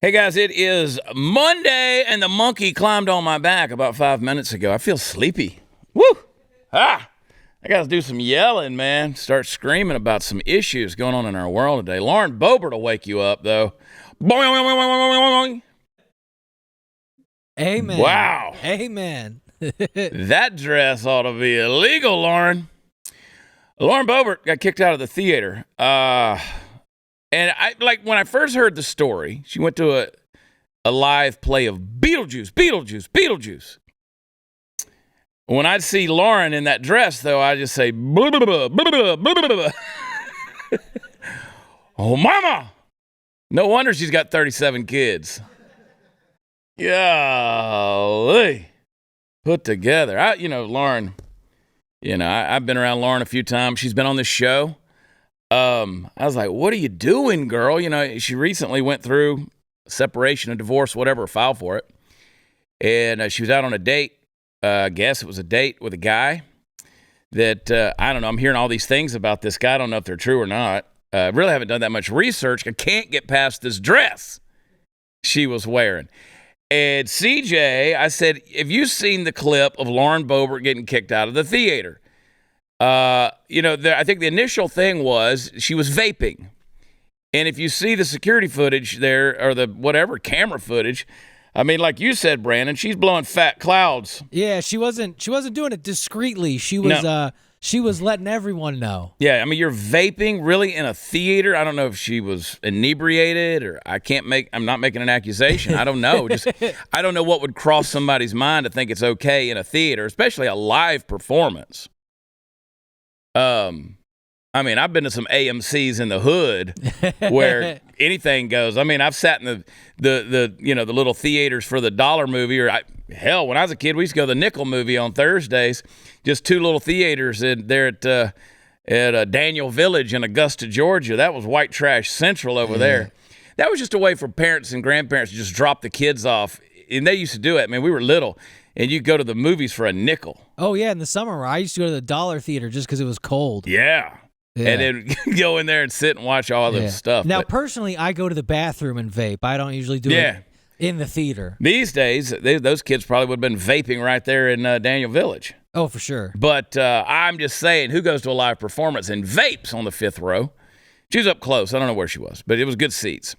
Hey guys, it is Monday and the monkey climbed on my back about 5 minutes ago. I feel sleepy. Woo! I got to do some yelling, man. Start screaming about some issues going on in our world today. Lauren Boebert will wake you up, though. Amen. Wow. Amen. That dress ought to be illegal, Lauren. Lauren Boebert got kicked out of the theater. And when I first heard the story, she went to a live play of Beetlejuice. When I'd see Lauren in that dress, though, I just say, blah, blah, blah, blah, blah, blah, blah. Oh, mama. No wonder she's got 37 kids. Golly. Put together. Lauren, I've been around Lauren a few times. She's been on this show. I was like, what are you doing, girl? She recently went through separation, a divorce, whatever, file for it. And she was out on a date. I guess it was a date with a guy that, I don't know. I'm hearing all these things about this guy. I don't know if they're true or not. Really haven't done that much research. I can't get past this dress she was wearing. And CJ, I said, have you seen the clip of Lauren Boebert getting kicked out of the theater? I think the initial thing was she was vaping. And if you see the security footage there, or the whatever camera footage, I mean, like you said, Brandon, she's blowing fat clouds. Yeah, she wasn't doing it discreetly. She was letting everyone know. Yeah, I mean, you're vaping really in a theater. I don't know if she was inebriated, or I'm not making an accusation. I don't know. I don't know what would cross somebody's mind to think it's okay in a theater, especially a live performance. I've been to some AMCs in the hood where anything goes. I mean, I've sat in the little theaters for the dollar movie, when I was a kid, we used to go to the nickel movie on Thursdays. Just two little theaters there at Daniel Village in Augusta, Georgia. That was white trash central over there. That was just a way for parents and grandparents to just drop the kids off. And they used to do it. I mean, we were little. And you go to the movies for a nickel. Oh, yeah, in the summer. I used to go to the dollar theater just because it was cold. Yeah. And then go in there and sit and watch all this stuff. Now, personally, I go to the bathroom and vape. I don't usually do it in the theater. These days, those kids probably would have been vaping right there in Daniel Village. Oh, for sure. But I'm just saying, who goes to a live performance and vapes on the fifth row? She was up close. I don't know where she was, but it was good seats.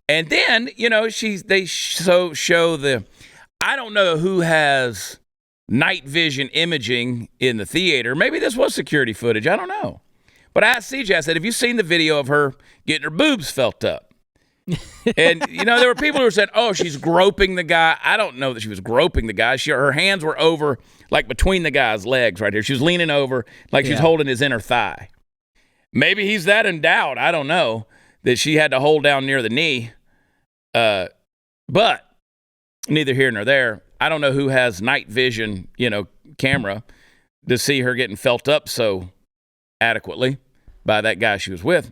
And then, they show the... I don't know who has night vision imaging in the theater. Maybe this was security footage. I don't know. But I asked CJ, I said, have you seen the video of her getting her boobs felt up? And, there were people who were saying, oh, she's groping the guy. I don't know that she was groping the guy. Her hands were over, like between the guy's legs right here. She was leaning over like she's holding his inner thigh. Maybe he's that endowed. I don't know that she had to hold down near the knee. But neither here nor there. I don't know who has night vision, camera to see her getting felt up so adequately by that guy she was with.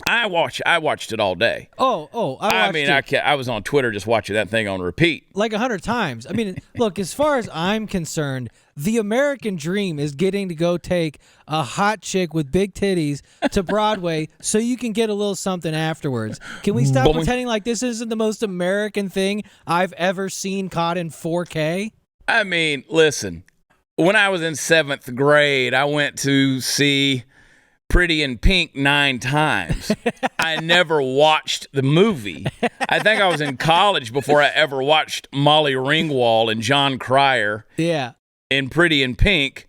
I watched it all day. I was on Twitter just watching that thing on repeat. Like 100 times. I mean, look, as far as I'm concerned, the American dream is getting to go take a hot chick with big titties to Broadway so you can get a little something afterwards. Can we stop pretending like this isn't the most American thing I've ever seen caught in 4K? I mean, listen, when I was in 7th grade, I went to see Pretty in Pink 9 times. I never watched the movie. I think I was in college before I ever watched Molly Ringwald and John Cryer in Pretty in Pink,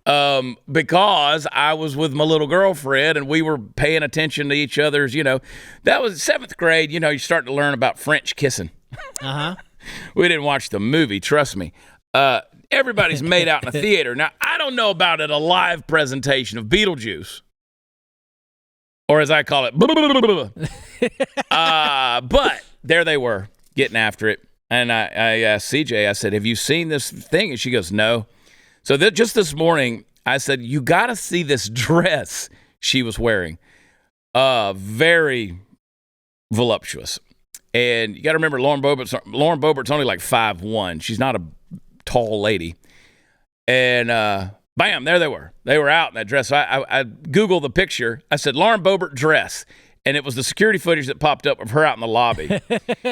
because I was with my little girlfriend and we were paying attention to each other's, that was 7th grade, you start to learn about French kissing. We didn't watch the movie, trust me. Everybody's made out in a theater. Now, I don't know about a live presentation of Beetlejuice. Or as I call it, but there they were, getting after it. And I asked CJ, I said, have you seen this thing? And she goes, no. So just this morning, I said, you got to see this dress she was wearing. Very voluptuous. And you got to remember, Lauren Boebert's only like 5'1". She's not a tall lady. And bam, there they were. They were out in that dress. So I Googled the picture. I said, Lauren Boebert dress. and it was the security footage that popped up of her out in the lobby.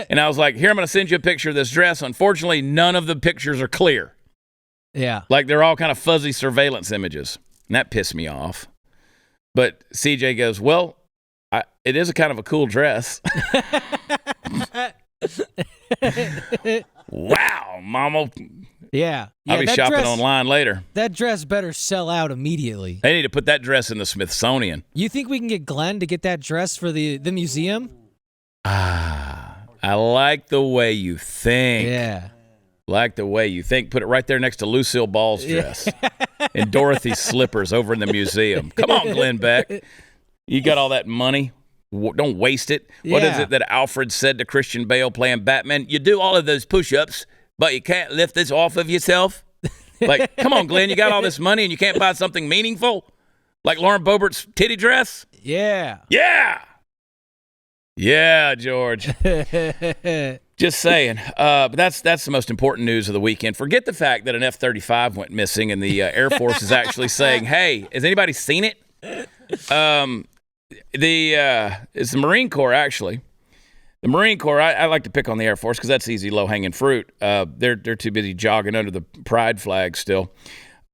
And I was like, here, I'm going to send you a picture of this dress. Unfortunately, none of the pictures are clear. Yeah. Like they're all kind of fuzzy surveillance images. And that pissed me off. But CJ goes, well, it is a kind of a cool dress. Wow, mama. Yeah. I'll be shopping online later. That dress better sell out immediately. They need to put that dress in the Smithsonian. You think we can get Glenn to get that dress for the museum? I like the way you think. Yeah. Like the way you think. Put it right there next to Lucille Ball's dress and Dorothy's slippers over in the museum. Come on, Glenn Beck. You got all that money. Don't waste it. What is it that Alfred said to Christian Bale playing Batman? You do all of those push-ups, but you can't lift this off of yourself? Like, come on, Glenn, you got all this money and you can't buy something meaningful? Like Lauren Boebert's titty dress? Yeah. Yeah. Yeah, George. Just saying. But that's the most important news of the weekend. Forget the fact that an F-35 went missing and the Air Force is actually saying, hey, has anybody seen it? It's the Marine Corps, actually. The Marine Corps, I like to pick on the Air Force because that's easy, low-hanging fruit. They're too busy jogging under the pride flag still.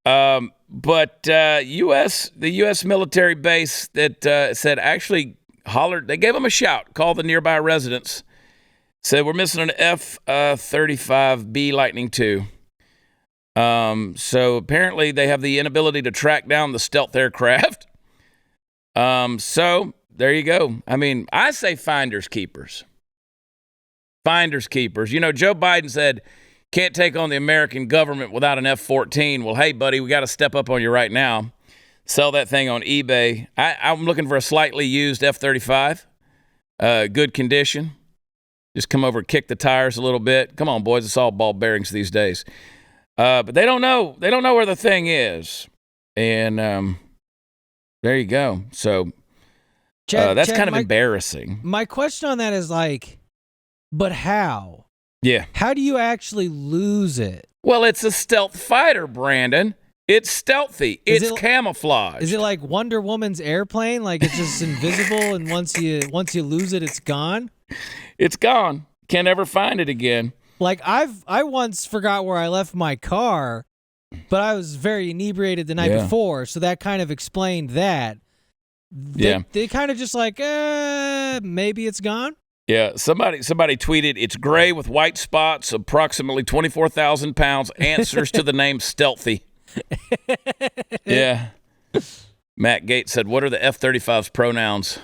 But the U.S. military base that said actually hollered, they gave them a shout, called the nearby residents, said we're missing an F-35B Lightning II. So apparently they have the inability to track down the stealth aircraft. So there you go. I mean, I say finders keepers. Finders keepers. You know, Joe Biden said, can't take on the American government without an F-14. Well, hey, buddy, we got to step up on you right now. Sell that thing on eBay. I'm looking for a slightly used F-35. Good condition. Just come over and kick the tires a little bit. Come on, boys. It's all ball bearings these days. But they don't know. They don't know where the thing is. And there you go. So that's kind of embarrassing. My question on that is like, but how? Yeah. How do you actually lose it? Well, it's a stealth fighter, Brandon. It's stealthy. It's camouflage. Is it like Wonder Woman's airplane? Like it's just invisible, and once you lose it, it's gone? It's gone. Can't ever find it again. Like I once forgot where I left my car, but I was very inebriated the night before, so that kind of explained that. They kind of just like, maybe it's gone. Yeah, somebody tweeted, it's gray with white spots, approximately 24,000 pounds, answers to the name Stealthy. Yeah. Matt Gates said, what are the F-35's pronouns?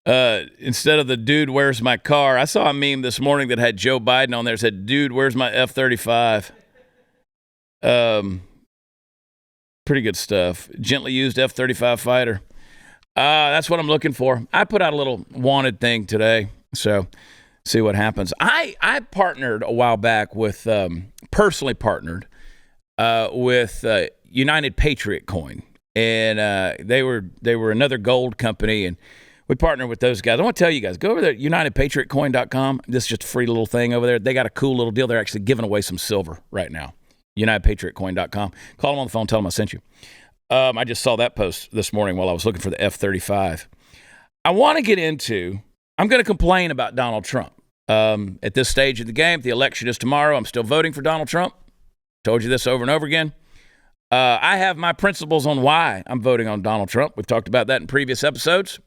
Instead of the dude, where's my car? I saw a meme this morning that had Joe Biden on there. It said, dude, where's my F-35? Pretty good stuff. Gently used F-35 fighter. That's what I'm looking for. I put out a little wanted thing today, so see what happens. I partnered a while back with, personally partnered with United Patriot Coin, and they were another gold company, and we partnered with those guys. I want to tell you guys, go over there, UnitedPatriotCoin.com. This is just a free little thing over there. They got a cool little deal. They're actually giving away some silver right now. UnitedPatriotCoin.com. Call them on the phone, tell them I sent you. I just saw that post this morning while I was looking for the F-35. I want to get into, I'm going to complain about Donald Trump. At this stage of the game, the election is tomorrow. I'm still voting for Donald Trump. Told you this over and over again. I have my principles on why I'm voting on Donald Trump. We've talked about that in previous episodes.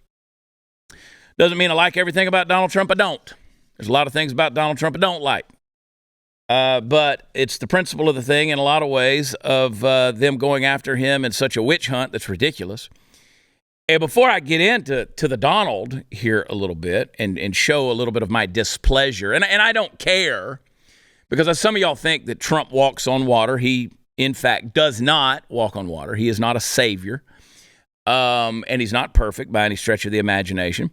Doesn't mean I like everything about Donald Trump. I don't. There's a lot of things about Donald Trump I don't like. But it's the principle of the thing in a lot of ways of them going after him in such a witch hunt that's ridiculous. And before I get into the Donald here a little bit and show a little bit of my displeasure, and I don't care, because as some of y'all think that Trump walks on water, he in fact does not walk on water. He is not a savior, and he's not perfect by any stretch of the imagination.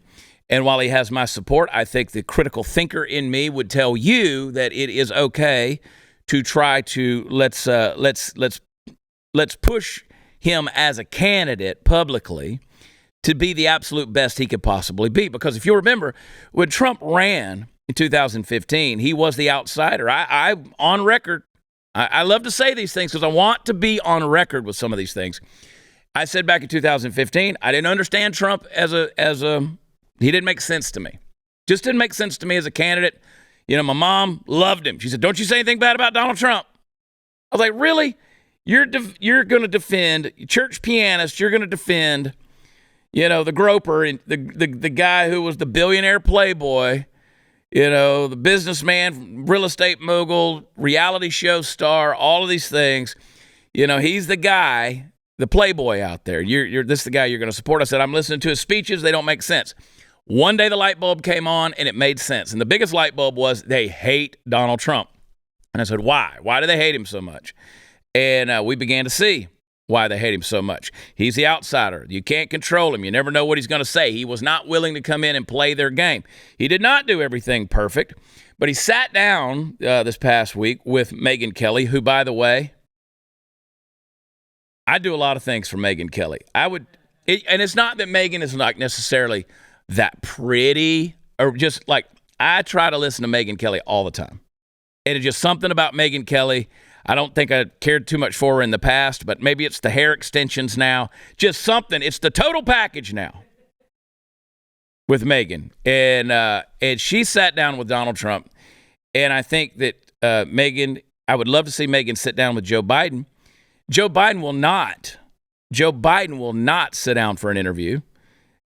And while he has my support, I think the critical thinker in me would tell you that it is okay to try to let's push him as a candidate publicly to be the absolute best he could possibly be. Because if you remember, when Trump ran in 2015, he was the outsider. I on record, I love to say these things because I want to be on record with some of these things. I said back in 2015, I didn't understand Trump he didn't make sense to me. Just didn't make sense to me as a candidate. You know, my mom loved him. She said, don't you say anything bad about Donald Trump. I was like, really? You're going to defend church pianist. You're going to defend, you know, the groper, and the guy who was the billionaire playboy, you know, the businessman, real estate mogul, reality show star, all of these things. You know, he's the guy, the playboy out there. This is the guy you're going to support. I said, I'm listening to his speeches. They don't make sense. One day the light bulb came on and it made sense. And the biggest light bulb was they hate Donald Trump. And I said, why? Why do they hate him so much? And we began to see why they hate him so much. He's the outsider. You can't control him. You never know what he's going to say. He was not willing to come in and play their game. He did not do everything perfect, but he sat down this past week with Megyn Kelly, who, by the way, I do a lot of things for Megyn Kelly. And it's not that Megyn is like necessarily that pretty, or just like, I try to listen to Megyn Kelly all the time. And it's just something about Megyn Kelly. I don't think I cared too much for her in the past, but maybe it's the hair extensions now. Just something. It's the total package now with Megyn. And she sat down with Donald Trump. And I think that I would love to see Megyn sit down with Joe Biden. Joe Biden will not sit down for an interview.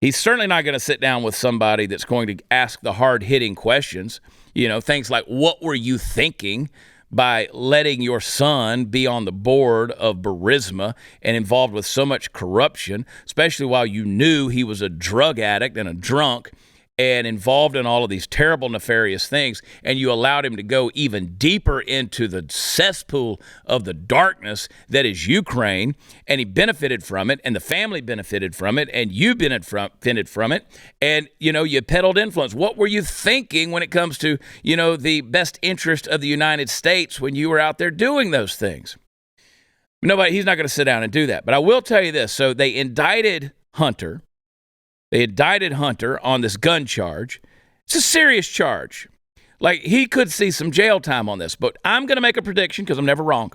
He's certainly not going to sit down with somebody that's going to ask the hard-hitting questions. You know, things like, what were you thinking by letting your son be on the board of Burisma and involved with so much corruption, especially while you knew he was a drug addict and a drunk and involved in all of these terrible, nefarious things, and you allowed him to go even deeper into the cesspool of the darkness that is Ukraine, and he benefited from it, and the family benefited from it, and you benefited from it, and, you know, you peddled influence. What were you thinking when it comes to, you know, the best interest of the United States when you were out there doing those things? He's not going to sit down and do that. But I will tell you this. So they indicted Hunter. They indicted Hunter on this gun charge. It's a serious charge. Like, he could see some jail time on this. But I'm going to make a prediction because I'm never wrong.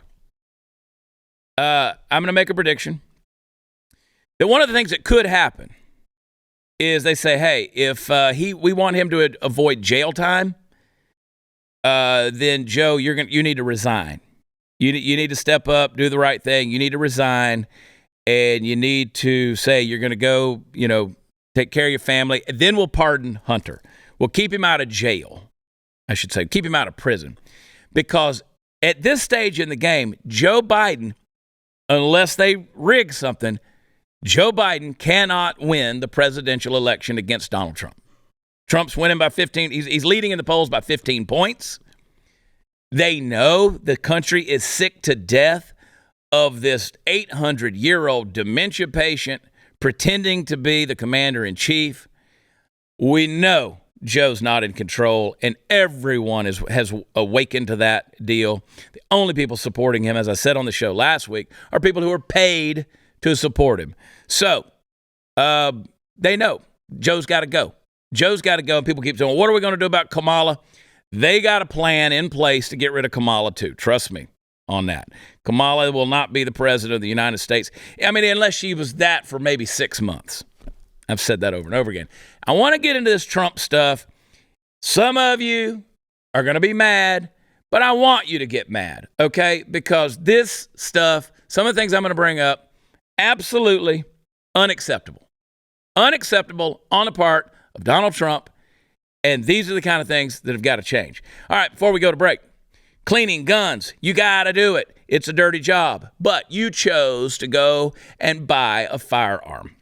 I'm going to make a prediction that one of the things that could happen is they say, hey, if we want him to avoid jail time, then Joe, you need to resign. You need to step up, do the right thing. You need to resign, and you need to say you're going to go, you know, take care of your family. And then we'll pardon Hunter. We'll keep him out of jail, I should say. Keep him out of prison. Because at this stage in the game, Joe Biden, unless they rig something, Joe Biden cannot win the presidential election against Donald Trump. Trump's winning by 15. He's leading in the polls by 15 points. They know the country is sick to death of this 800-year-old dementia patient pretending to be the commander-in-chief. We know Joe's not in control, and everyone has awakened to that deal. The only people supporting him, as I said on the show last week, are people who are paid to support him. So they know Joe's got to go. Joe's got to go, and people keep saying, what are we going to do about Kamala? They got a plan in place to get rid of Kamala, too. Trust me on that. Kamala will not be the president of the United States. I mean, unless she was that for maybe 6 months. I've said that over and over again. I want to get into this Trump stuff. Some of you are going to be mad, but I want you to get mad, okay? Because this stuff, some of the things I'm going to bring up, absolutely unacceptable. Unacceptable on the part of Donald Trump, and these are the kind of things that have got to change. All right, before we go to break, cleaning guns, you got to do it. It's a dirty job, but you chose to go and buy a firearm.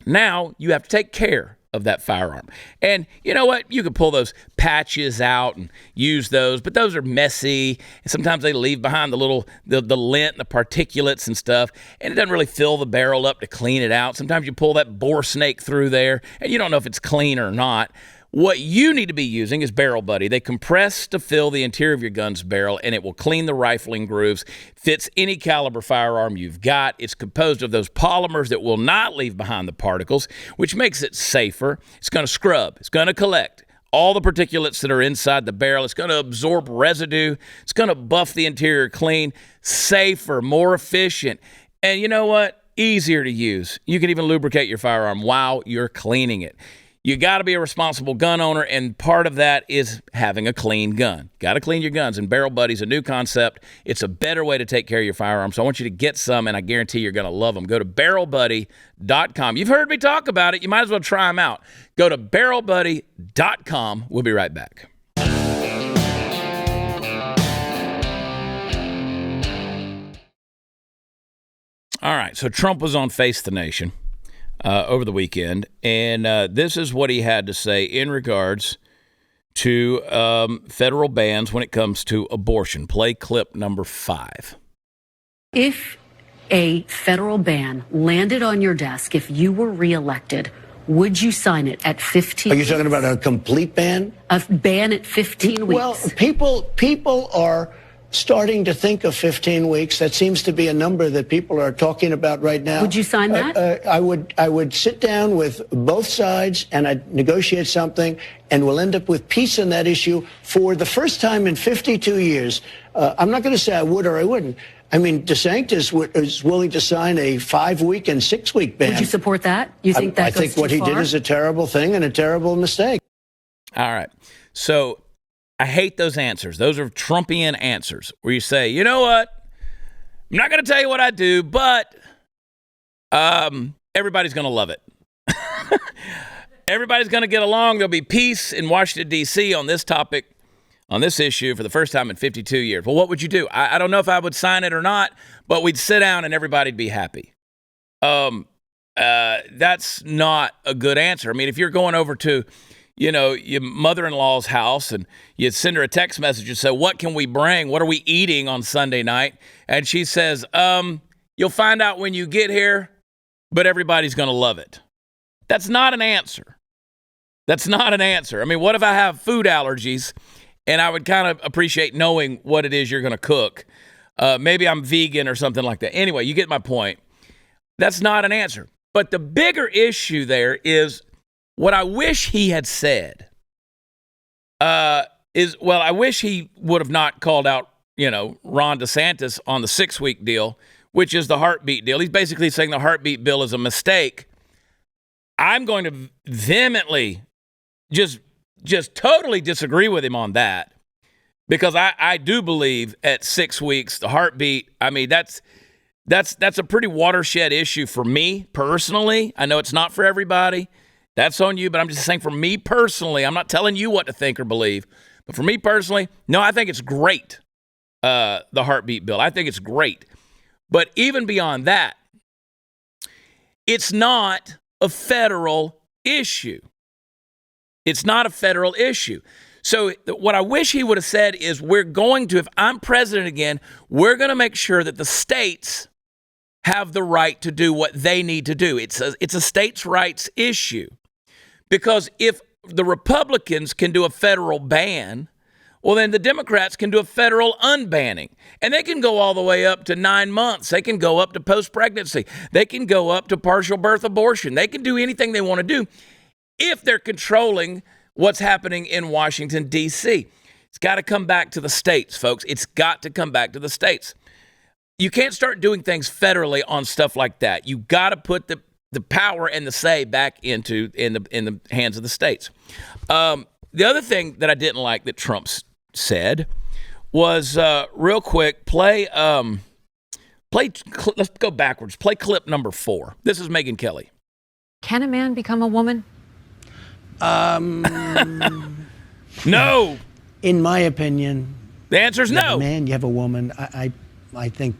Now you have to take care of that firearm. And you know what? You can pull those patches out and use those, but those are messy. And sometimes they leave behind the lint and the particulates and stuff, and it doesn't really fill the barrel up to clean it out. Sometimes you pull that bore snake through there, and you don't know if it's clean or not. What you need to be using is Barrel Buddy. They compress to fill the interior of your gun's barrel, and it will clean the rifling grooves. Fits any caliber firearm you've got. It's composed of those polymers that will not leave behind the particles, which makes it safer. It's going to scrub. It's going to collect all the particulates that are inside the barrel. It's going to absorb residue. It's going to buff the interior clean, safer, more efficient. And you know what? easier to use. You can even lubricate your firearm while you're cleaning it. You got to be a responsible gun owner, and part of that is having a clean gun. Got to clean your guns, and Barrel Buddy's a new concept. It's a better way to take care of your firearms, so I want you to get some, and I guarantee you're going to love them. Go to barrelbuddy.com. You've heard me talk about it. You might as well try them out. Go to barrelbuddy.com. We'll be right back. All right, so Trump was on Face the Nation over the weekend, and this is what he had to say in regards to federal bans when it comes to abortion. Play clip number 5. If a federal ban landed on your desk, if you were reelected, would you sign it at 15 Are you talking about a complete ban? A ban at 15 weeks? Well, people are starting to think of 15 weeks. That seems to be a number that people are talking about right now. Would you sign that? I would sit down with both sides and I'd negotiate something, and we'll end up with peace on that issue for the first time in 52 years. I'm not going to say I would or I wouldn't. I mean, DeSantis is willing to sign a 5-week and 6-week ban. Would you support that? You think that I goes think what too he far? did is a terrible thing and a terrible mistake. All right. So I hate those answers. Those are Trumpian answers where you say, you know what? I'm not going to tell you what I do, but everybody's going to love it. Everybody's going to get along. There'll be peace in Washington, D.C. on this topic, on this issue for the first time in 52 years. Well, what would you do? I don't know if I would sign it or not, but we'd sit down and everybody'd be happy. That's not a good answer. I mean, if you're going over to, your mother-in-law's house and you send her a text message and say, what can we bring? What are we eating on Sunday night? And she says, you'll find out when you get here, but everybody's going to love it. That's not an answer. That's not an answer. I mean, what if I have food allergies and I would kind of appreciate knowing what it is you're going to cook? Maybe I'm vegan or something like that. Anyway, you get my point. That's not an answer. But the bigger issue there is what I wish he had said I wish he would have not called out, Ron DeSantis on the 6-week deal, which is the heartbeat deal. He's basically saying the heartbeat bill is a mistake. I'm going to vehemently just totally disagree with him on that, because I do believe at 6 weeks, the heartbeat, I mean, that's a pretty watershed issue for me personally. I know it's not for everybody. That's on you, but I'm just saying for me personally, I'm not telling you what to think or believe, but for me personally, no, I think it's great, the heartbeat bill. I think it's great. But even beyond that, it's not a federal issue. It's not a federal issue. So what I wish he would have said is, if I'm president again, we're going to make sure that the states have the right to do what they need to do. It's a states' rights issue. Because if the Republicans can do a federal ban, well, then the Democrats can do a federal unbanning. And they can go all the way up to 9 months. They can go up to post-pregnancy. They can go up to partial birth abortion. They can do anything they want to do if they're controlling what's happening in Washington, D.C. It's got to come back to the states, folks. It's got to come back to the states. You can't start doing things federally on stuff like that. You got to put the power and the say back in the hands of the states. The other thing that I didn't like that Trump said was real quick. Let's go backwards. Play clip number 4. This is Megyn Kelly. Can a man become a woman? No. In my opinion, The answer is you have no. a man, you have a woman. I think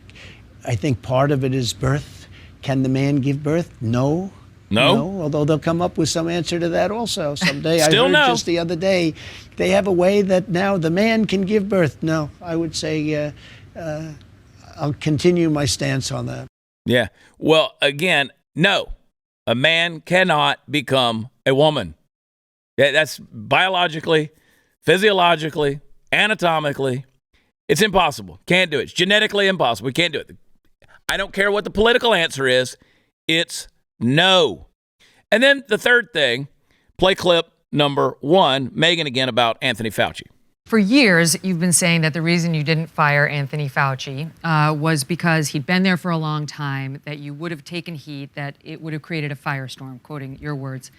part of it is birth. Can the man give birth? No. Although they'll come up with some answer to that also someday. Still I heard no. just the other day they have a way that now the man can give birth. No, I would say I'll continue my stance on that. Yeah. Well, again, no. A man cannot become a woman. That's biologically, physiologically, anatomically, it's impossible. Can't do it. It's genetically impossible. We can't do it. I don't care what the political answer is. It's no. And then the third thing, play clip number 1, Megyn again about Anthony Fauci. For years, you've been saying that the reason you didn't fire Anthony Fauci was because he'd been there for a long time, that you would have taken heat, that it would have created a firestorm, quoting your words.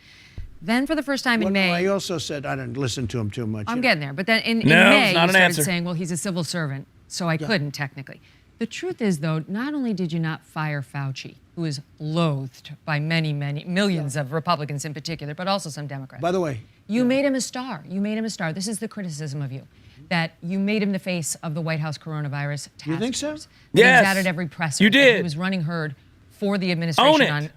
Then for the first time in May... I also said I didn't listen to him too much. I'm getting there. But then in May, you started saying, well, he's a civil servant, so I couldn't technically. The truth is, though, not only did you not fire Fauci, who is loathed by many, millions of Republicans in particular, but also some Democrats. By the way... You made him a star. You made him a star. This is the criticism of you, that you made him the face of the White House coronavirus task force. You think so? Yes. He was at every presser. You did. He was running herd for the administration on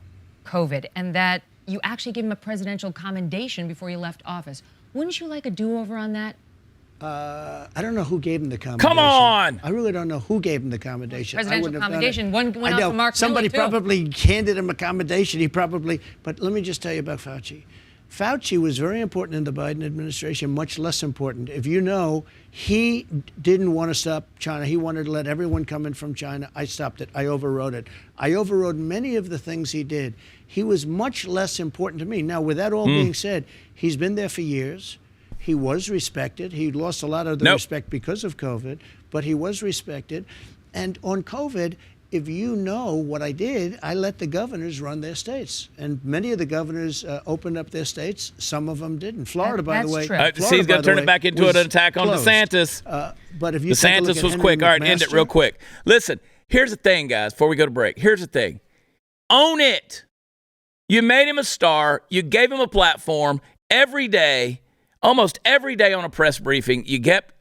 COVID, and that you actually gave him a presidential commendation before you left office. Wouldn't you like a do-over on that? I don't know who gave him the commendation. Come on! I really don't know who gave him the commendation. Presidential commendation. One went out to Mark Somebody Milley, too. probably handed him a commendation. But let me just tell you about Fauci. Fauci was very important in the Biden administration, much less important. If you know, he didn't want to stop China. He wanted to let everyone come in from China. I stopped it. I overrode it. I overrode many of the things he did. He was much less important to me. Now, with that all being said, he's been there for years. He was respected. He lost a lot of the respect because of COVID, but he was respected. And on COVID, if you know what I did, I let the governors run their states. And many of the governors opened up their states. Some of them didn't. Florida, by the way. See, he's going to turn it back into an attack on DeSantis. But if you DeSantis was quick. All right, end it real quick. Listen, here's the thing, guys, before we go to break. Here's the thing. Own it. You made him a star. You gave him a platform every day, almost every day on a press briefing. You kept,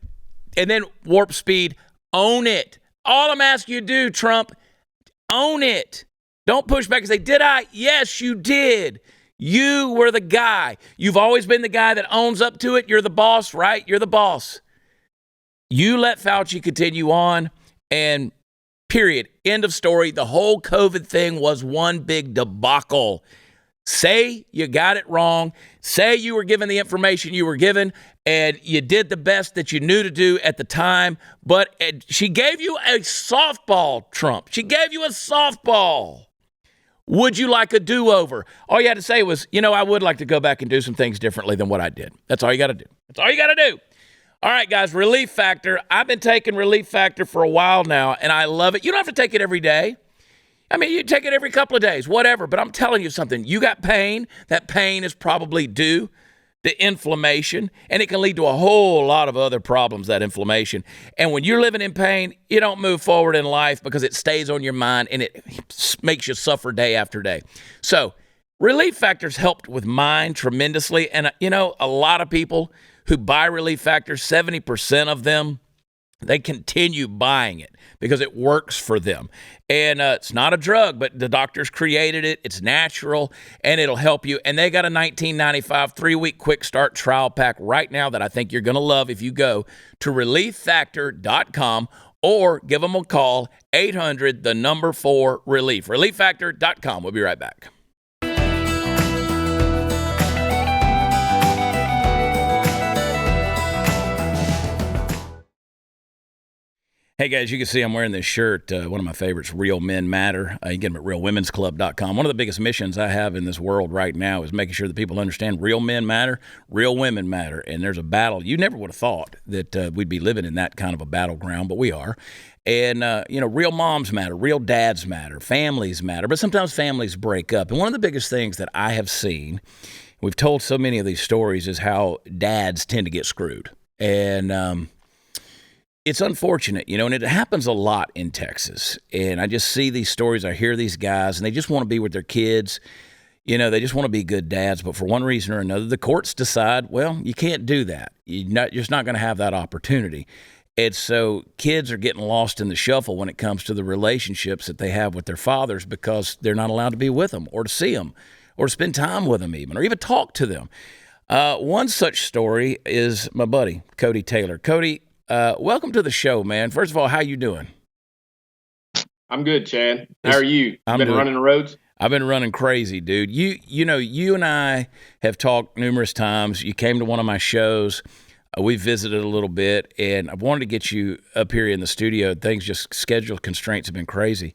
and then warp speed. Own it. All I'm asking you to do, Trump, own it. Don't push back and say, did I? Yes, you did. You were the guy. You've always been the guy that owns up to it. You're the boss, right? You're the boss. You let Fauci continue on, and period. End of story. The whole COVID thing was one big debacle. Say you got it wrong. Say you were given the information you were given, and you did the best that you knew to do at the time. But she gave you a softball, Trump. She gave you a softball. Would you like a do-over? All you had to say was, I would like to go back and do some things differently than what I did. That's all you got to do. That's all you got to do. All right, guys, Relief Factor. I've been taking Relief Factor for a while now, and I love it. You don't have to take it every day. I mean, you take it every couple of days, whatever. But I'm telling you something. You got pain. That pain is probably due to inflammation, and it can lead to a whole lot of other problems, that inflammation. And when you're living in pain, you don't move forward in life because it stays on your mind, and it makes you suffer day after day. So Relief Factor's helped with mine tremendously. And, a lot of people who buy Relief Factor, 70% of them, they continue buying it because it works for them. And it's not a drug, but the doctors created it. It's natural, and it'll help you. And they got a $19.95 3-week quick start trial pack right now that I think you're going to love if you go to relieffactor.com or give them a call, 800-4-RELIEF. Relieffactor.com. We'll be right back. Hey, guys, you can see I'm wearing this shirt, one of my favorites, Real Men Matter. You get them at realwomensclub.com. One of the biggest missions I have in this world right now is making sure that people understand real men matter, real women matter, and there's a battle. You never would have thought that we'd be living in that kind of a battleground, but we are. And, real moms matter, real dads matter, families matter, but sometimes families break up. And one of the biggest things that I have seen, we've told so many of these stories, is how dads tend to get screwed. And, it's unfortunate, and it happens a lot in Texas. And I just see these stories. I hear these guys, and they just want to be with their kids. They just want to be good dads. But for one reason or another, the courts decide, well, you can't do that. You're just not going to have that opportunity. And so kids are getting lost in the shuffle when it comes to the relationships that they have with their fathers because they're not allowed to be with them or to see them or to spend time with them even or even talk to them. One such story is my buddy, Cody Taylor. Cody, welcome to the show, man. First of all, how you doing? I'm good, Chad. How are you? I'm been good. Running the roads? I've been running crazy, dude. You and I have talked numerous times. You came to one of my shows. We visited a little bit, and I wanted to get you up here in the studio. Things just schedule constraints have been crazy.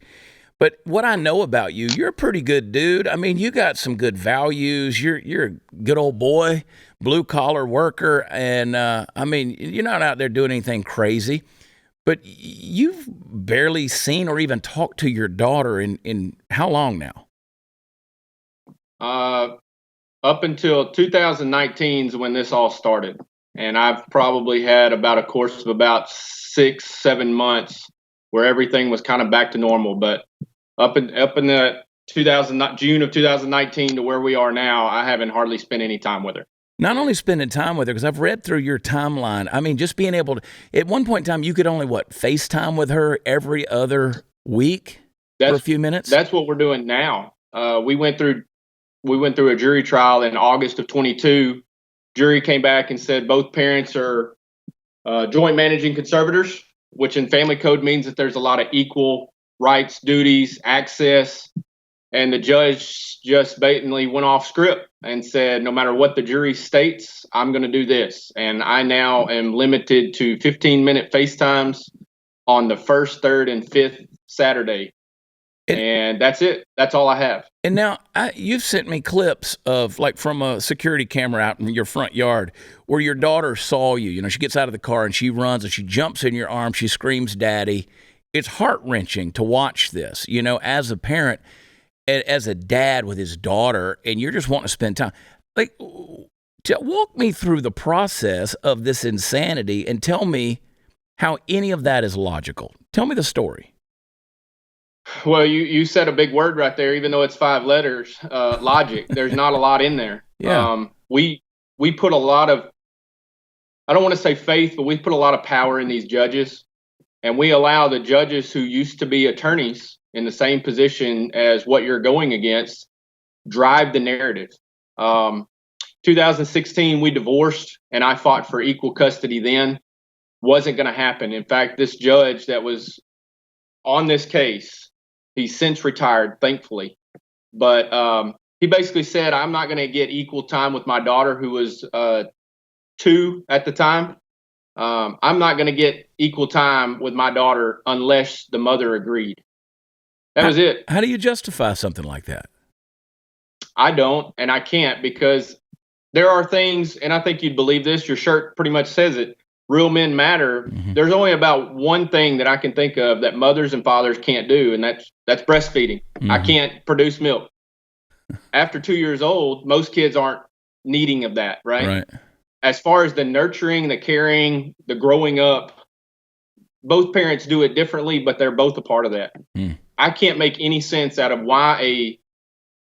But what I know about you, you're a pretty good dude. I mean, you got some good values. You're a good old boy, blue collar worker, and I mean, you're not out there doing anything crazy. But you've barely seen or even talked to your daughter in how long now? Up until 2019 is when this all started, and I've probably had about a course of about 6-7 months where everything was kind of back to normal. But up in the June of 2019 to where we are now, I haven't hardly spent any time with her. Not only spending time with her, because I've read through your timeline. I mean, just being able to, at one point in time, you could only, FaceTime with her every other week for a few minutes? That's what we're doing now. We went through a jury trial in August of 22. Jury came back and said both parents are joint managing conservators, which in family code means that there's a lot of equal rights, duties, access. And the judge just blatantly went off script and said, no matter what the jury states, I'm going to do this. And I now am limited to 15-minute FaceTimes on the first, third, and fifth Saturday. And that's it. That's all I have. And now you've sent me clips of from a security camera out in your front yard where your daughter saw you. You know, she gets out of the car and she runs and she jumps in your arms. She screams, "Daddy." It's heart-wrenching to watch this, as a parent, as a dad with his daughter, and you're just wanting to spend time. Walk me through the process of this insanity and tell me how any of that is logical. Tell me the story. Well, you said a big word right there, even though it's 5 letters, logic. There's not a lot in there. Yeah. We put a lot of, I don't want to say faith, but we put a lot of power in these judges, and we allow the judges who used to be attorneys in the same position as what you're going against drive the narrative. 2016, we divorced, and I fought for equal custody then. Wasn't going to happen. In fact, this judge that was on this case, he's since retired, thankfully. But he basically said, I'm not going to get equal time with my daughter, who was 2 at the time. I'm not going to get equal time with my daughter unless the mother agreed. That was it. How do you justify something like that? I don't, and I can't, because there are things, and I think you'd believe this, your shirt pretty much says it, real men matter. Mm-hmm. There's only about one thing that I can think of that mothers and fathers can't do, and that's breastfeeding. Mm-hmm. I can't produce milk. After 2 years old, most kids aren't needing of that, right? As far as the nurturing, the caring, the growing up, both parents do it differently, but they're both a part of that. Mm. I can't make any sense out of why a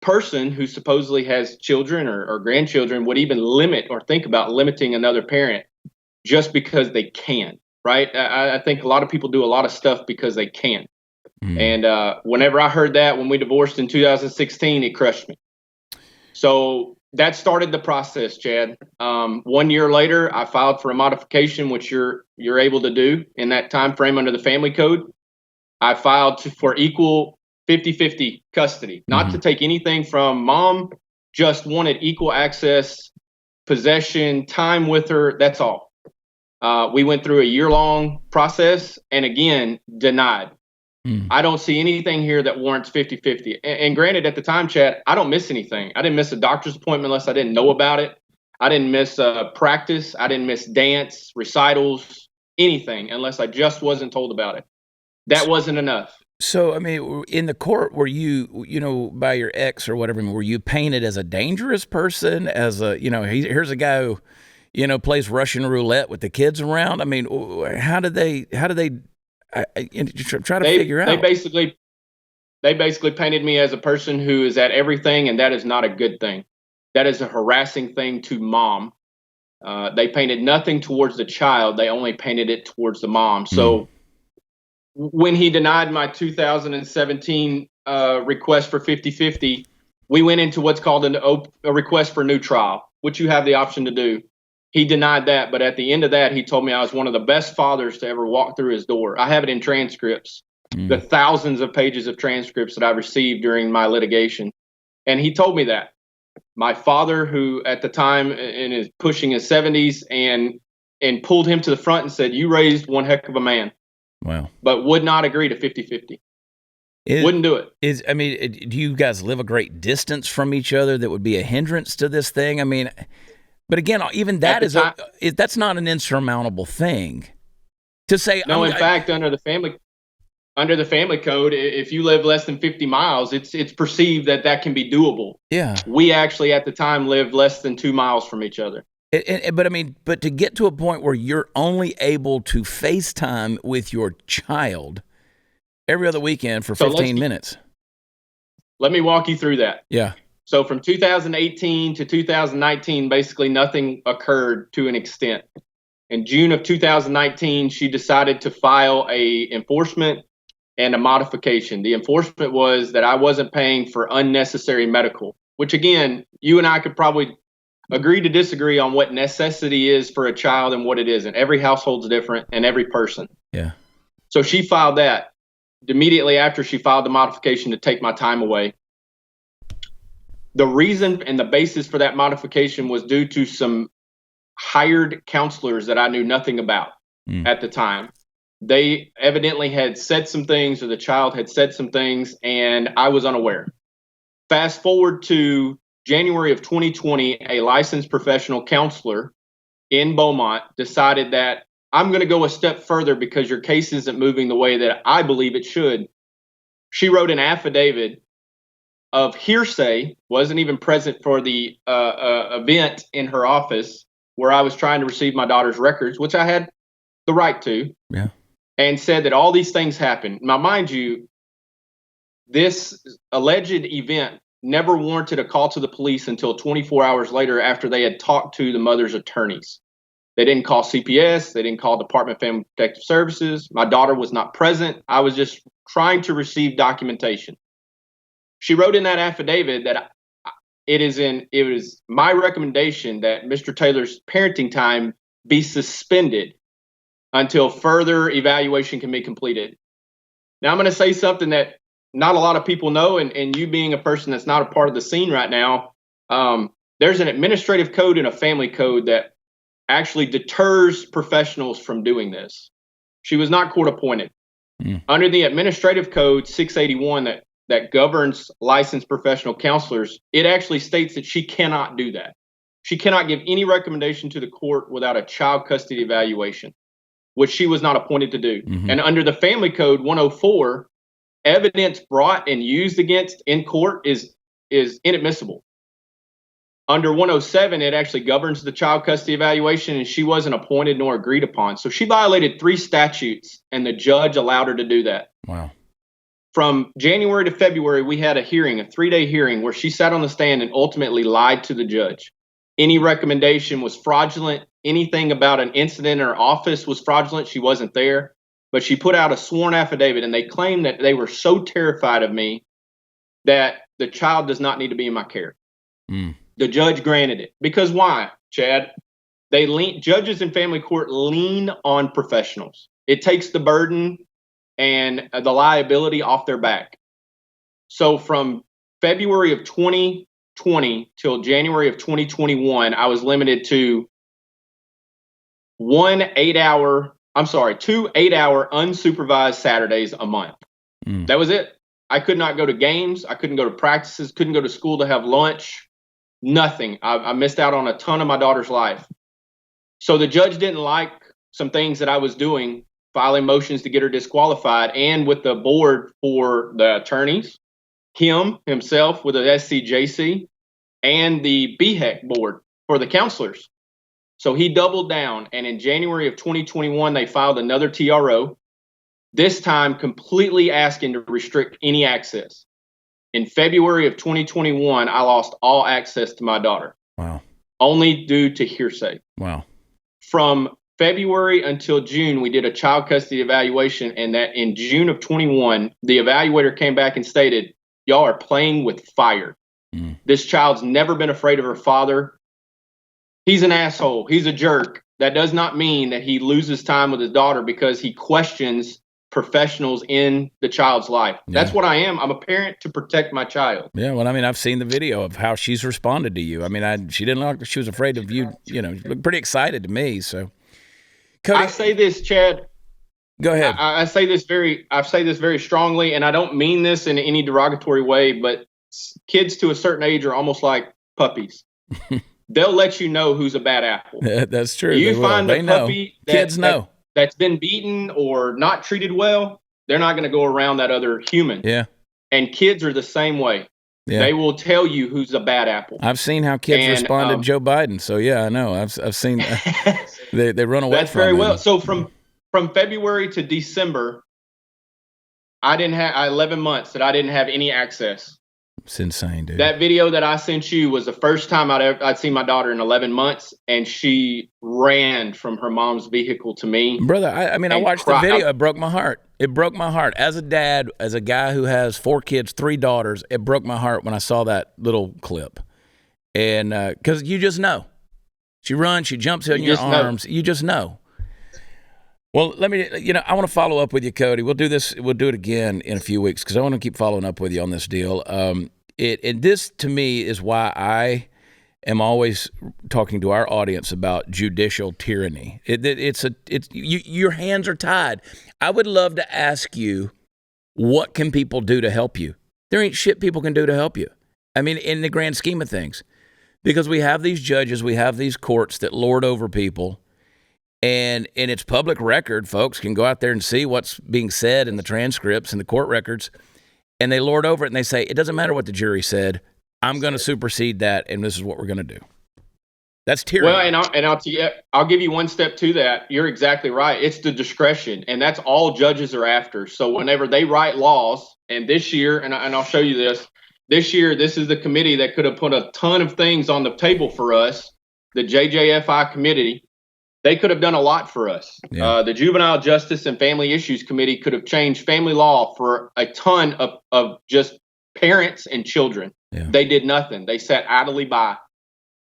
person who supposedly has children or grandchildren would even limit or think about limiting another parent just because they can, right? I think a lot of people do a lot of stuff because they can. Mm. And whenever I heard that when we divorced in 2016, it crushed me. So that started the process, Chad. 1 year later, I filed for a modification, which you're able to do in that time frame under the family code. I filed for equal 50-50 custody, not to take anything from mom, just wanted equal access, possession, time with her. That's all. We went through a year-long process and again, denied. I don't see anything here that warrants 50-50. And granted, at the time, Chad, I don't miss anything. I didn't miss a doctor's appointment unless I didn't know about it. I didn't miss practice. I didn't miss dance, recitals, anything unless I just wasn't told about it. That wasn't enough. So, I mean, in the court, were you, by your ex or whatever, were you painted as a dangerous person, as a, here's a guy who, plays Russian roulette with the kids around? I mean, how did they try to figure out? They basically painted me as a person who is at everything, and that is not a good thing. That is a harassing thing to mom. They painted nothing towards the child. They only painted it towards the mom. So when he denied my 2017 request for 50-50, we went into what's called a request for new trial, which you have the option to do. He denied that, but at the end of that, he told me I was one of the best fathers to ever walk through his door. I have it in transcripts, the thousands of pages of transcripts that I received during my litigation. And he told me that. My father, who at the time is pushing his 70s, and pulled him to the front and said, "You raised one heck of a man." Wow. But would not agree to 50-50. Wouldn't do it. Do you guys live a great distance from each other that would be a hindrance to this thing? I mean, but again, even that that's not an insurmountable thing to say. No, in fact, under the family code, if you live less than 50 miles, it's perceived that can be doable. Yeah. We actually at the time lived less than 2 miles from each other. But to get to a point where you're only able to FaceTime with your child every other weekend for 15 minutes. Let me walk you through that. Yeah. So from 2018 to 2019, basically nothing occurred to an extent. In June of 2019, she decided to file a enforcement and a modification. The enforcement was that I wasn't paying for unnecessary medical, which again, you and I could probably agree to disagree on what necessity is for a child and what it isn't. Every household's different and every person. Yeah. So she filed that. Immediately after she filed the modification to take my time away. The reason and the basis for that modification was due to some hired counselors that I knew nothing about at the time. They evidently had said some things, or the child had said some things, and I was unaware. Fast forward to January of 2020, a licensed professional counselor in Beaumont decided that I'm going to go a step further because your case isn't moving the way that I believe it should. She wrote an affidavit of hearsay, wasn't even present for the event in her office where I was trying to receive my daughter's records, which I had the right to. Yeah. And said that all these things happened. Now, mind you, this alleged event never warranted a call to the police until 24 hours later after they had talked to the mother's attorneys. They didn't call CPS. They didn't call Department of Family Protective Services. My daughter was not present. I was just trying to receive documentation. She wrote in that affidavit that it was my recommendation that Mr. Taylor's parenting time be suspended until further evaluation can be completed. Now, I'm going to say something that not a lot of people know, and you being a person that's not a part of the scene right now, there's an administrative code and a family code that actually deters professionals from doing this. She was not court appointed. Under the administrative code 681 that governs licensed professional counselors, it actually states that she cannot do that. She cannot give any recommendation to the court without a child custody evaluation, which she was not appointed to do. And under the family code 104, evidence brought and used against in court is inadmissible. Under 107, it actually governs the child custody evaluation, and she wasn't appointed nor agreed upon. So she violated 3 statutes, and the judge allowed her to do that. Wow. From January to February, we had a hearing, a 3-day hearing, where she sat on the stand and ultimately lied to the judge. Any recommendation was fraudulent. Anything about an incident in her office was fraudulent. She wasn't there. But she put out a sworn affidavit, and they claimed that they were so terrified of me that the child does not need to be in my care. The judge granted it. Because why, Chad? Judges in family court lean on professionals. It takes the burden and the liability off their back. So from February of 2020 till January of 2021, I was limited to 2 8-hour unsupervised Saturdays a month. That was it. I could not go to games. I couldn't go to practices, couldn't go to school to have lunch. Nothing. I missed out on a ton of my daughter's life. So the judge didn't like some things that I was doing, filing motions to get her disqualified, and with the board for the attorneys, himself with the SCJC, and the BHEC board for the counselors. So he doubled down, and in January of 2021, they filed another TRO, this time completely asking to restrict any access. In February of 2021, I lost all access to my daughter. Wow. Only due to hearsay. Wow. From February until June, we did a child custody evaluation, and that in June of 21, the evaluator came back and stated, y'all are playing with fire. This child's never been afraid of her father. He's an asshole. He's a jerk. That does not mean that he loses time with his daughter because he questions professionals in the child's life. That's what I am. I'm a parent to protect my child. Yeah, well, I mean, I've seen the video of how she's responded to you. I mean, she didn't look like she was afraid of you. You know, she looked pretty excited to me. So, Cody, I say this, Chad. Go ahead. I say this very strongly, and I don't mean this in any derogatory way, but kids to a certain age are almost like puppies. They'll let you know who's a bad apple. That's true. You find a puppy Kids know. That's been beaten or not treated well, they're not going to go around that other human. Yeah. And kids are the same way. Yeah. They will tell you who's a bad apple. I've seen how kids responded to Joe Biden. So yeah, I know. I've seen they run away. That's from very him. well. So from February to December, I didn't have 11 months that I didn't have any access. It's insane, dude. That video that I sent you was the first time I'd seen my daughter in 11 months, and she ran from her mom's vehicle to me. Brother, I mean, I watched the video. It broke my heart. It broke my heart. As a dad, as a guy who has 4 kids, 3 daughters, it broke my heart when I saw that little clip. And because you just know. She runs, she jumps in your arms. You just know. Well, I want to follow up with you, Cody. We'll do it again in a few weeks because I want to keep following up with you on this deal. And this, to me, is why I am always talking to our audience about judicial tyranny. Your hands are tied. I would love to ask you, what can people do to help you? There ain't shit people can do to help you. I mean, in the grand scheme of things, because we have these judges, we have these courts that lord over people. And it's public record. Folks can go out there and see what's being said in the transcripts and the court records, and they lord over it and they say, it doesn't matter what the jury said. I'm going to supersede that, and this is what we're going to do. That's tyranny. Well, I'll give you one step to that. You're exactly right. It's the discretion, and that's all judges are after. So whenever they write laws, and this year, and I'll show you this year, this is the committee that could have put a ton of things on the table for us, the JJFI committee. They could have done a lot for us. Yeah. The Juvenile Justice and Family Issues Committee could have changed family law for a ton of just parents and children. Yeah. They did nothing. They sat idly by.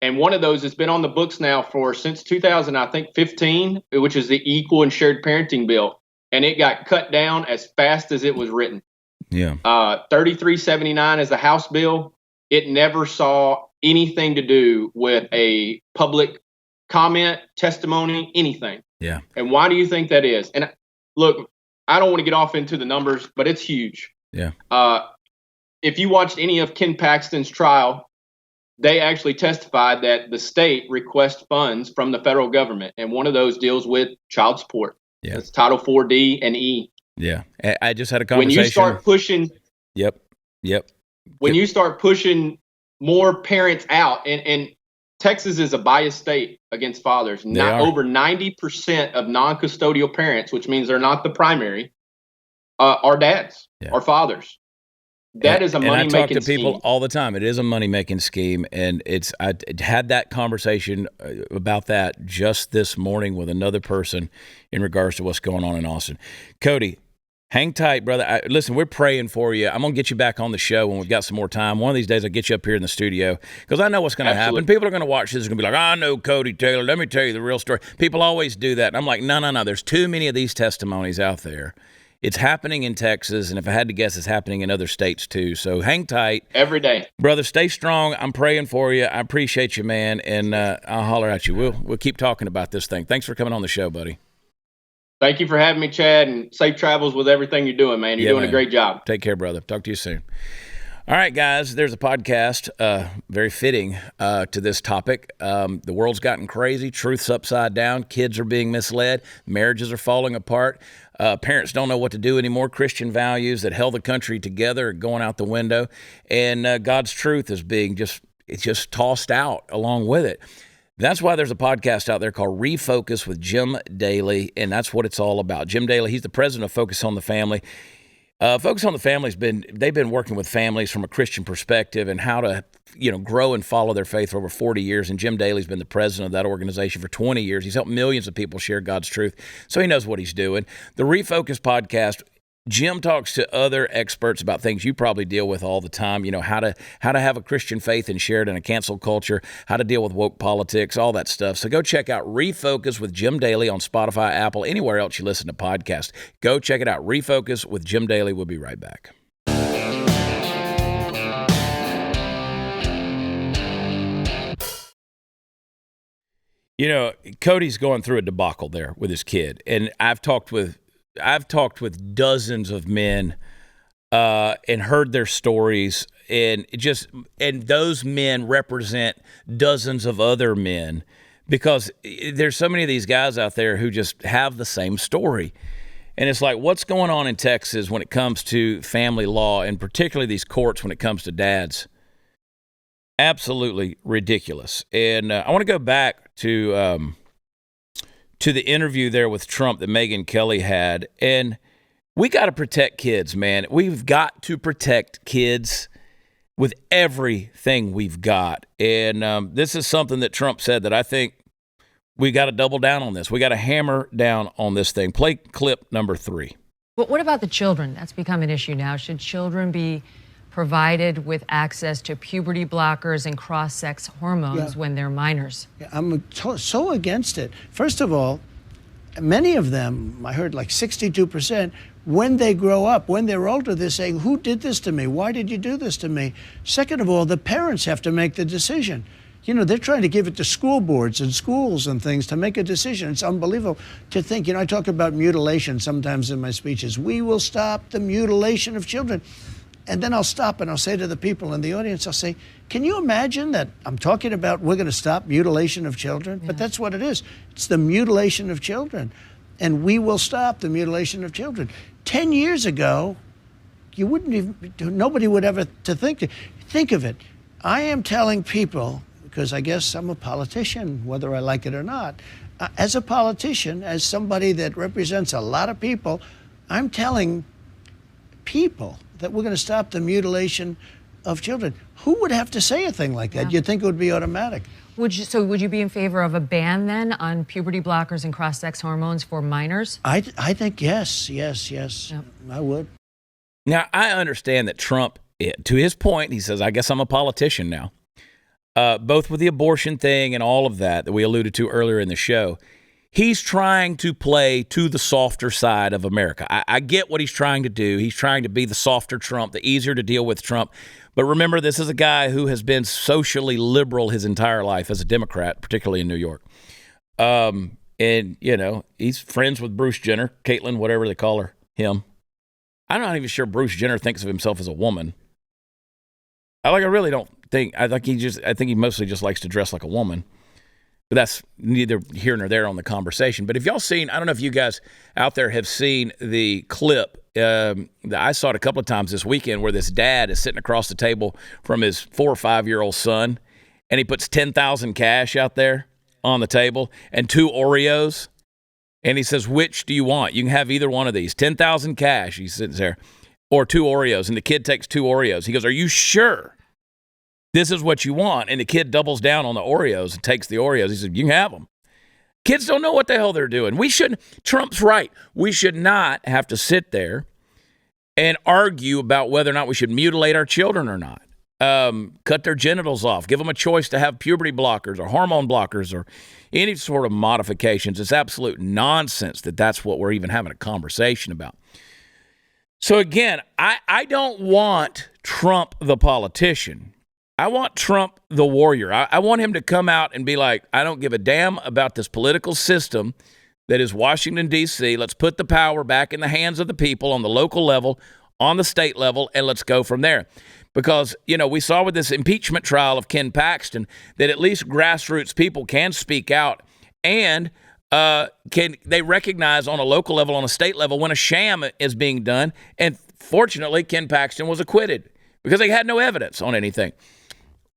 And one of those has been on the books now since 2015, which is the Equal and Shared Parenting Bill. And it got cut down as fast as it was written. Yeah. 3379 is the House bill. It never saw anything to do with a public comment, testimony, anything. Yeah. And why do you think that is? And look, I don't want to get off into the numbers, but it's huge. Yeah. If you watched any of Ken Paxton's trial, they actually testified that the state requests funds from the federal government, and one of those deals with child support. Yeah. It's Title 4D and E. Yeah. I just had a conversation. When you start pushing. Yep. When you start pushing more parents out, and Texas is a biased state against fathers. Over 90% of non-custodial parents, which means they're not the primary, are dads, are fathers. That is a money-making scheme. And I talk to people all the time. It is a money-making scheme, and I had that conversation about that just this morning with another person in regards to what's going on in Austin. Cody, hang tight, brother. Listen, we're praying for you. I'm going to get you back on the show when we've got some more time. One of these days, I'll get you up here in the studio because I know what's going to happen. People are going to watch this and going to be like, I know Cody Taylor. Let me tell you the real story. People always do that. And I'm like, no. There's too many of these testimonies out there. It's happening in Texas, and if I had to guess, it's happening in other states too. So hang tight. Every day. Brother, stay strong. I'm praying for you. I appreciate you, man, and I'll holler at you. We'll keep talking about this thing. Thanks for coming on the show, buddy. Thank you for having me, Chad, and safe travels with everything you're doing, man. You're doing a great job. Take care, brother. Talk to you soon. All right, guys, there's a podcast very fitting to this topic. The world's gotten crazy. Truth's upside down. Kids are being misled. Marriages are falling apart. Parents don't know what to do anymore. Christian values that held the country together are going out the window. And God's truth is being just tossed out along with it. That's why there's a podcast out there called Refocus with Jim Daly, and that's what it's all about. Jim Daly, he's the president of Focus on the Family. Focus on the Family they've been working with families from a Christian perspective and how to, grow and follow their faith for over 40 years. And Jim Daly's been the president of that organization for 20 years. He's helped millions of people share God's truth, so he knows what he's doing. The Refocus podcast, Jim talks to other experts about things you probably deal with all the time. How to have a Christian faith and share it in a cancel culture, how to deal with woke politics, all that stuff. So go check out Refocus with Jim Daly on Spotify, Apple, anywhere else you listen to podcasts. Go check it out. Refocus with Jim Daly. We'll be right back. Cody's going through a debacle there with his kid, and I've talked with I've talked with dozens of men and heard their stories, and those men represent dozens of other men, because there's so many of these guys out there who just have the same story. And it's like, what's going on in Texas when it comes to family law, and particularly these courts when it comes to dads? Absolutely ridiculous. And I want to go back to the interview there with Trump that Megyn Kelly had. And we got to protect kids, man. We've got to protect kids with everything we've got. And this is something that Trump said that I think we got to double down on this. We got to hammer down on this thing. Play clip number 3. But what about the children? That's become an issue now. Should children be provided with access to puberty blockers and cross-sex hormones when they're minors? Yeah, I'm so against it. First of all, many of them, I heard like 62%, when they grow up, when they're older, they're saying, who did this to me? Why did you do this to me? Second of all, the parents have to make the decision. You know, they're trying to give it to school boards and schools and things to make a decision. It's unbelievable to think, you know, I talk about mutilation sometimes in my speeches. We will stop the mutilation of children. And then I'll stop and I'll say to the people in the audience, I'll say, can you imagine that I'm talking about we're going to stop mutilation of children? Yeah. But that's what it is. It's the mutilation of children. And we will stop the mutilation of children. 10 years ago, you wouldn't even, nobody would ever to think of it. I am telling people, because I guess I'm a politician, whether I like it or not. As a politician, as somebody that represents a lot of people, I'm telling people that we're going to stop the mutilation of children. Who would have to say a thing like that? Yeah. You'd think it would be automatic. Would you be in favor of a ban then on puberty blockers and cross-sex hormones for minors? I think yes. Yep. I would. Now, I understand that Trump, to his point, he says, I guess I'm a politician now. Both with the abortion thing and all of that we alluded to earlier in the show. He's trying to play to the softer side of America. I get what he's trying to do. He's trying to be the softer Trump, the easier to deal with Trump. But remember, this is a guy who has been socially liberal his entire life as a Democrat, particularly in New York. And, you know, he's friends with Bruce Jenner, Caitlyn, whatever they call him. I'm not even sure Bruce Jenner thinks of himself as a woman. I really don't think. I think he mostly just likes to dress like a woman. But that's neither here nor there on the conversation. But if y'all seen, I don't know if you guys out there have seen the clip. I saw it a couple of times this weekend where this dad is sitting across the table from his 4 or 5-year-old son, and he puts 10,000 cash out there on the table and 2 Oreos. And he says, which do you want? You can have either one of these. 10,000 cash, he sits there, or 2 Oreos. And the kid takes 2 Oreos. He goes, are you sure this is what you want? And the kid doubles down on the Oreos and takes the Oreos. He said, you can have them. Kids don't know what the hell they're doing. Trump's right. We should not have to sit there and argue about whether or not we should mutilate our children or not. Cut their genitals off. Give them a choice to have puberty blockers or hormone blockers or any sort of modifications. It's absolute nonsense that that's what we're even having a conversation about. So again, I don't want Trump the politician. I want Trump the warrior. I want him to come out and be like, I don't give a damn about this political system that is Washington, D.C. Let's put the power back in the hands of the people on the local level, on the state level, and let's go from there. Because, you know, we saw with this impeachment trial of Ken Paxton that at least grassroots people can speak out and they recognize on a local level, on a state level, when a sham is being done. And fortunately, Ken Paxton was acquitted because they had no evidence on anything.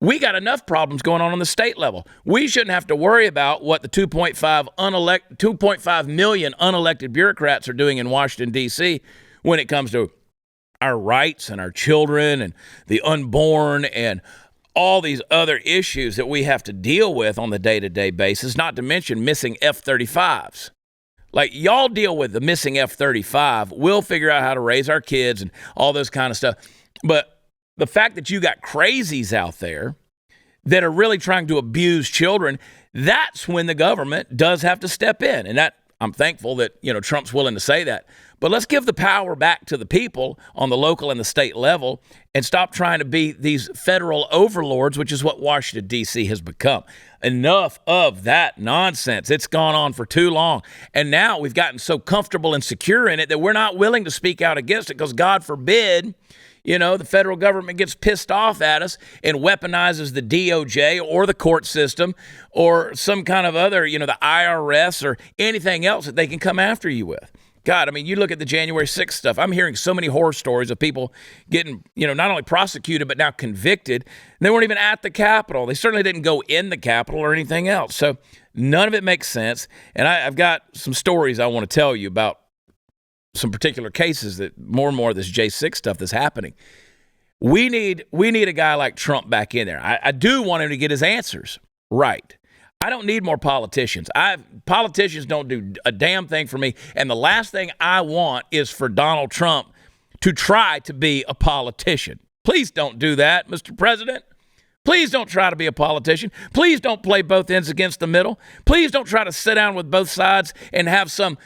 We got enough problems going on the state level. We shouldn't have to worry about what the 2.5 million unelected bureaucrats are doing in Washington, D.C. when it comes to our rights and our children and the unborn and all these other issues that we have to deal with on the day-to-day basis, not to mention missing F-35s. Like, y'all deal with the missing F-35. We'll figure out how to raise our kids and all this kind of stuff. But the fact that you got crazies out there that are really trying to abuse children, that's when the government does have to step in. And that I'm thankful that, Trump's willing to say that. But let's give the power back to the people on the local and the state level and stop trying to be these federal overlords, which is what Washington, D.C. has become. Enough of that nonsense. It's gone on for too long. And now we've gotten so comfortable and secure in it that we're not willing to speak out against it because, God forbid, the federal government gets pissed off at us and weaponizes the DOJ or the court system or some kind of other, the IRS or anything else that they can come after you with. God, you look at the January 6th stuff. I'm hearing so many horror stories of people getting, not only prosecuted, but now convicted. They weren't even at the Capitol. They certainly didn't go in the Capitol or anything else. So none of it makes sense. And I've got some stories I want to tell you about some particular cases that more and more of this J6 stuff that's happening. We need a guy like Trump back in there. I do want him to get his answers right. I don't need more politicians. Politicians don't do a damn thing for me. And the last thing I want is for Donald Trump to try to be a politician. Please don't do that, Mr. President. Please don't try to be a politician. Please don't play both ends against the middle. Please don't try to sit down with both sides and have some,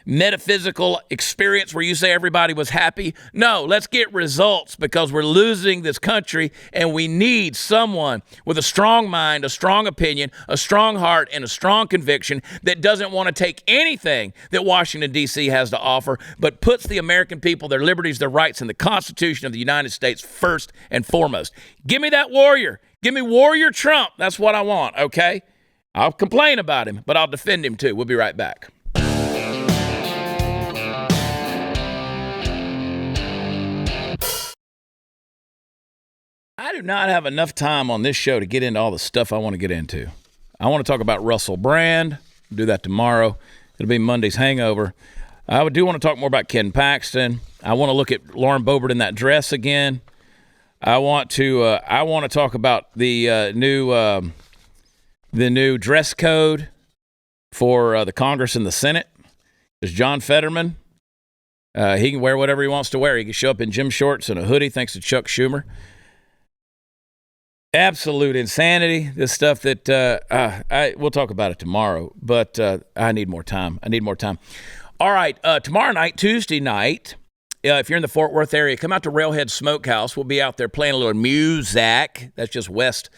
metaphysical experience where you say everybody was happy. No, let's get results because we're losing this country and we need someone with a strong mind, a strong opinion, a strong heart, and a strong conviction that doesn't want to take anything that Washington, D.C. has to offer, but puts the American people, their liberties, their rights, and the Constitution of the United States first and foremost. Give me that warrior. Give me Warrior Trump. That's what I want, okay? I'll complain about him, but I'll defend him too. We'll be right back. I do not have enough time on this show to get into all the stuff I want to get into. I want to talk about Russell Brand. I'll do that tomorrow. It'll be Monday's hangover. I do want to talk more about Ken Paxton. I want to look at Lauren Boebert in that dress again. I want to talk about the new dress code for the Congress and the Senate. There's John Fetterman. He can wear whatever he wants to wear. He can show up in gym shorts and a hoodie thanks to Chuck Schumer. Absolute insanity. This stuff that we'll talk about it tomorrow, but I need more time. All right, tomorrow night, Tuesday night, if you're in the Fort Worth area, come out to Railhead Smokehouse. We'll be out there playing a little music. That's just west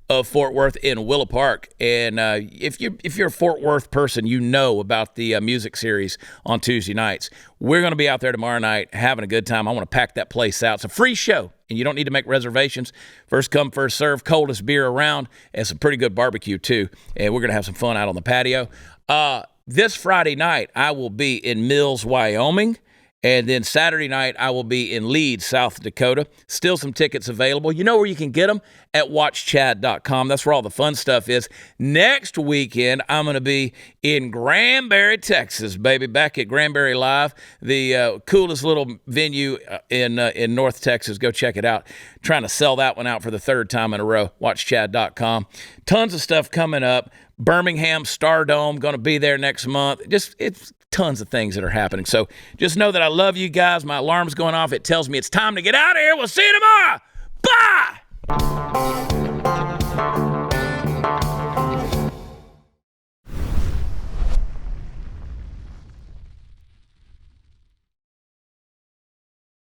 of Fort Worth in Willow Park. And if you're a Fort Worth person, you know about the music series on Tuesday nights. We're going to be out there tomorrow night having a good time. I want to pack that place out. It's a free show, and you don't need to make reservations. First come, first serve, coldest beer around, and some pretty good barbecue too. And we're going to have some fun out on the patio. This Friday night, I will be in Mills, Wyoming. And then Saturday night, I will be in Leeds, South Dakota. Still some tickets available. You know where you can get them? At watchchad.com. That's where all the fun stuff is. Next weekend, I'm going to be in Granbury, Texas, baby. Back at Granbury Live, the coolest little venue in North Texas. Go check it out. Trying to sell that one out for the third time in a row. Watchchad.com. Tons of stuff coming up. Birmingham Stardome, going to be there next month. It's tons of things that are happening. So just know that I love you guys. My alarm's going off. It tells me it's time to get out of here. We'll see you tomorrow. Bye!